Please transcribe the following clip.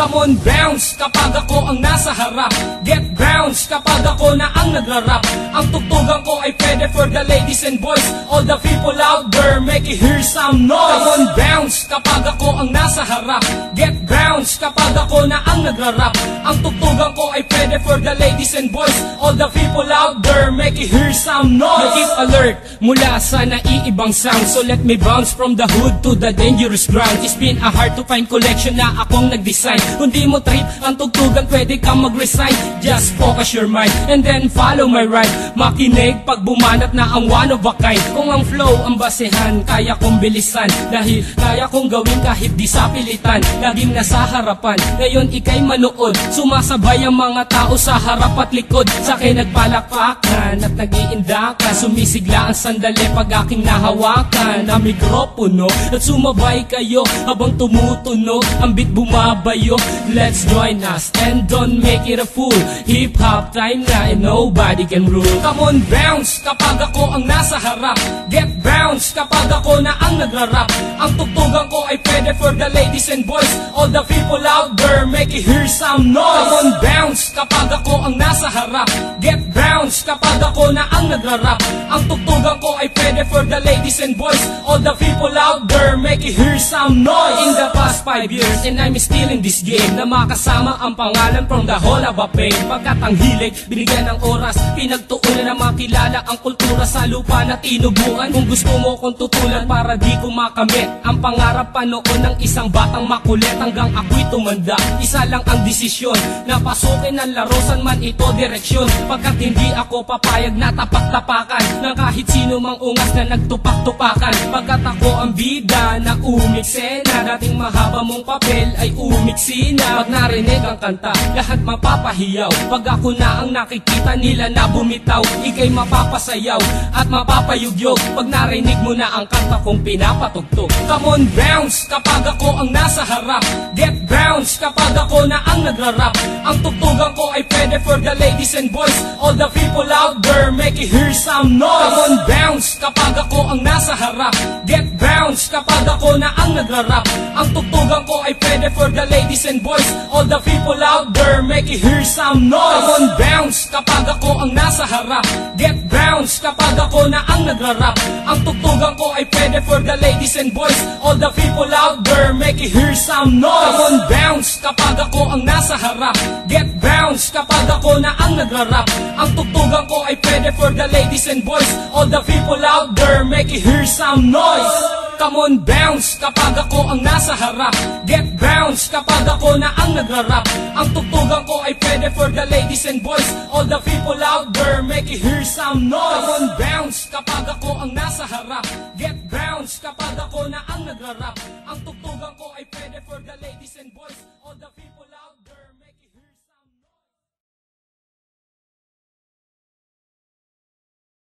Come on, bounce kapag ako ang nasa harap. Get bounce kapag ako na ang nagrarap. Ang tugtugan ko ay pwede for the ladies and boys. All the people out there, make it hear some noise. Come on, bounce kapag ako ang nasa harap. Get bounce kapag ako na ang nagrarap. Ang tugtugan ko ay pwede for the ladies and boys. All the people out there, make it hear some noise. Keep alert mula sa naiibang sound. So let me bounce from the hood to the dangerous ground. It's been a hard to find collection na akong nag-design. Kung di mo trip ang tugtugan, pwede kang mag-resign. Just focus your mind and then follow my ride. Makinig pag bumanat na ang one of a kind. Kung ang flow ang basehan, kaya kong bilisan. Dahil kaya kong gawin kahit di sa pilitan. Laging nasa harapan, ngayon ikay manood. Sumasabay ang mga tao sa harap at likod. Sa akin nagpalakpakan at nag-iindakan. Sumisigla ang sandali pag aking nahawakan na mikropono. At sumabay kayo habang tumutunog ang beat bumabayo. Let's join us and don't make it a fool. Hip-hop time na and nobody can rule. Come on, bounce kapag ako ang nasa harap. Get bounce kapag ako na ang nagrarap. Ang tugtugan ko ay pwede for the ladies and boys. All the people out there, make it hear some noise. Come on, bounce kapag ako ang nasa harap. Get bounce kapag ako na ang nagrarap. Ang tugtugan ko ay pwede for the ladies and boys. All the people out there, make it hear some noise. In the past 5 years and I'm still in this game, na makasama ang pangalan from the whole of a pain. Pagkat ang hilig, binigyan ng oras, pinagtuunan na makilala ang kultura sa lupa na tinubuan. Kung gusto mo kong tutulan para di ko makamit ang pangarap pa noon ng isang batang makulit. Hanggang ako'y tumanda, isa lang ang desisyon, na pasukin ang larusan man ito direksyon. Pagkat hindi ako papayag na tapak-tapakan ng kahit sino mang ungas na nagtupak-tupakan. Pagkat ako ang bida na umiksena, dating mahaba mong papel ay umiksi na. Pag narinig ang kanta, lahat mapapahiyaw. Pag ako na ang nakikita nila na bumitaw, ikay mapapasayaw at mapapayugyog. Pag narinig mo na ang kanta kong pinapatugtog. Come on, bounce kapag ako ang nasa harap. Get bounce kapag ako na ang nagrarap. Ang tugtugan ko ay pwede for the ladies and boys. All the people out there, make it hear some noise. Come on, bounce kapag ako ang nasa harap. Get bounce kapag ako na ang nagrarap. Ang tugtugan ko ay pwede for the ladies and boys. All the people out there, make it hear some noise. Come on, bounce kapag ako ang nasa harap. Get bounce kapag ako na ang nagrarap. Ang tugtugan ko ay pwede for the ladies and boys. All the people out there, make it hear some noise. Come on, bounce kapag ako ang nasa harap. Get bounce kapag ako na ang nagrarap. Ang tugtugan ko ay pwede for the ladies and boys. All the people out there, make it hear some noise. Come on, bounce kapag ako ang nasa harap. Get bounce kapag ako na ang nagrarap. Ang tugtugan ko ay pwede for the ladies and boys. All the people out there, make it hear some noise. Come on, bounce kapag ako ang nasa harap. Get bounce kapag ako na ang nagrarap. Ang tugtugan ko ay pwede for the ladies and boys. All the people out